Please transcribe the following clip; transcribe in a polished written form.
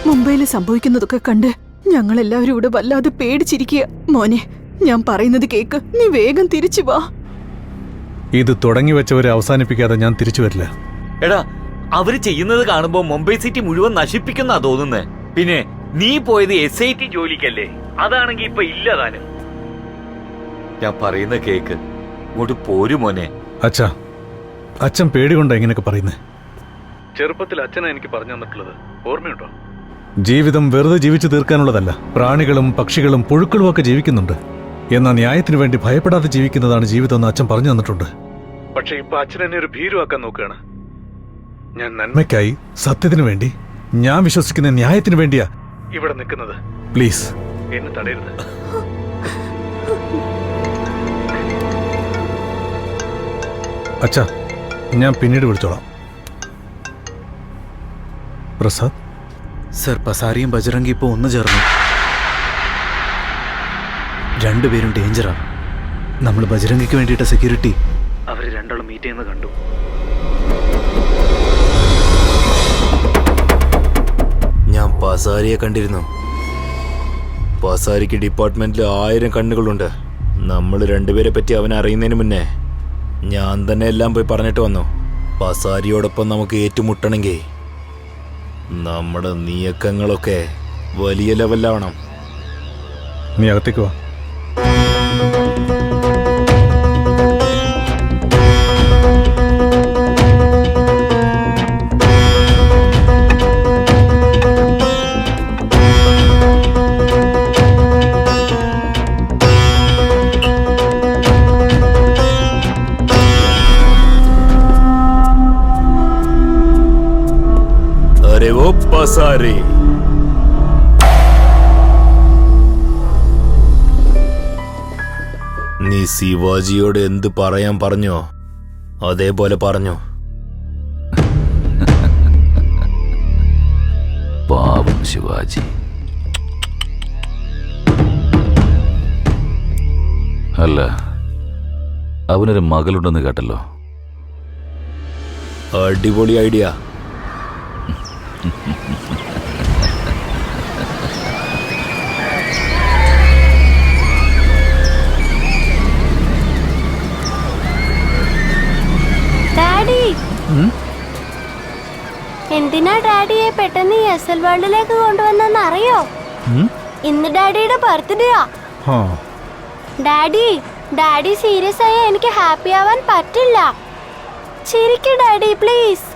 മുംബൈയിൽ സംഭവിക്കുന്നതൊക്കെ കണ്ട് ഞങ്ങളെല്ലാവരും ഇവിടെ വല്ലാതെ പേടിച്ചിരിക്കുക. മോനെ, ഞാൻ പറയുന്നത് കേക്ക്. നീ വേഗം തിരിച്ചു വാ. ഇത് തുടങ്ങി വെച്ചവരെ അവസാനിപ്പിക്കാതെ ഞാൻ തിരിച്ചു വരില്ല. എടാ, അവര് ചെയ്യുന്നത് കാണുമ്പോ മുംബൈ സിറ്റി മുഴുവൻ നശിപ്പിക്കുന്നാ തോന്നുന്നേ. പിന്നെ നീ പോയത് SIT ജോലിക്കല്ലേ? അതാണെങ്കി ഇപ്പൊ ഇല്ലതാനും. ഞാൻ പറയുന്ന കേക്ക്. ഇങ്ങോട്ട് പോരു മോനെ. അച്ഛാ, അച്ഛൻ പേടികൊണ്ടാ ഇങ്ങനെയൊക്കെ പറയുന്നേ. ചെറുപ്പത്തിൽ അച്ഛനാ എനിക്ക് പറഞ്ഞു തന്നിട്ടുള്ളത് ഓർമ്മയുണ്ടോ? ജീവിതം വെറുതെ ജീവിച്ചു തീർക്കാനുള്ളതല്ല. പ്രാണികളും പക്ഷികളും പുഴുക്കളും ഒക്കെ ജീവിക്കുന്നുണ്ട്. എന്നാൽ ന്യായത്തിന് വേണ്ടി ഭയപ്പെടാതെ ജീവിക്കുന്നതാണ് ജീവിതം എന്ന് അച്ഛൻ പറഞ്ഞു തന്നിട്ടുണ്ട്. പക്ഷെ ഇപ്പൊ അച്ഛൻ എന്നെ ഒരു ഭീരുവാക്കാൻ നോക്കുകയാണ്. ഞാൻ നന്മയ്ക്കായി, സത്യത്തിന് വേണ്ടി, ഞാൻ വിശ്വസിക്കുന്ന ന്യായത്തിന് വേണ്ടിയാ ഇവിടെ നിൽക്കുന്നത്. പ്ലീസ് എന്നെ തടയരുത്. അച്ഛാ, ഞാൻ പിന്നീട് വിളിച്ചോളാം. പ്രസാദ് സർ, പസാരിയും ബജറംഗി ഇപ്പോൾ ഒന്ന് ചേർന്നു. രണ്ടുപേരും ഡേഞ്ചറാണ്. നമ്മൾ ബജറംഗിക്ക് വേണ്ടിയിട്ട സെക്യൂരിറ്റി അവർ രണ്ടാളും മീറ്റ് ചെയ്യുന്നത് കണ്ടു. ഞാൻ പസാരിയെ കണ്ടിരുന്നു. പസാരിക്ക് ഡിപ്പാർട്ട്മെന്റിൽ 1000 കണ്ണുകളുണ്ട്. നമ്മൾ രണ്ടുപേരെ പറ്റി അവൻ അറിയുന്നതിന് മുന്നേ ഞാൻ തന്നെ എല്ലാം പോയി പറഞ്ഞിട്ട് വന്നു. പസാരിയോടൊപ്പം നമുക്ക് ഏറ്റുമുട്ടണമെങ്കിൽ നമ്മുടെ നീക്കങ്ങളൊക്കെ വലിയ ലെവലിലാവണം. നീ അകത്തേക്ക് വാ. अरे वो पसारी, നീ ശിവാജിയോട് എന്ത് പറയാൻ പറഞ്ഞോ അതേപോലെ പറഞ്ഞു. പാവം ശിവാജി. അല്ല, അവനൊരു മകളുണ്ടെന്ന് കേട്ടല്ലോ. അടിപൊളി ഐഡിയ. എന്തിനാ ഡാഡിയെ പെട്ടെന്ന് SL വേൾഡിലേക്ക് കൊണ്ടുവന്നെന്ന് അറിയോ? ഇന്ന് ഡാഡിയുടെ ബർത്ത്ഡേയാ. ഡാഡി സീരിയസ് ആയ എനിക്ക് ഹാപ്പി ആവാൻ പറ്റില്ല. ചിരിക്ക് ഡാഡി പ്ലീസ്.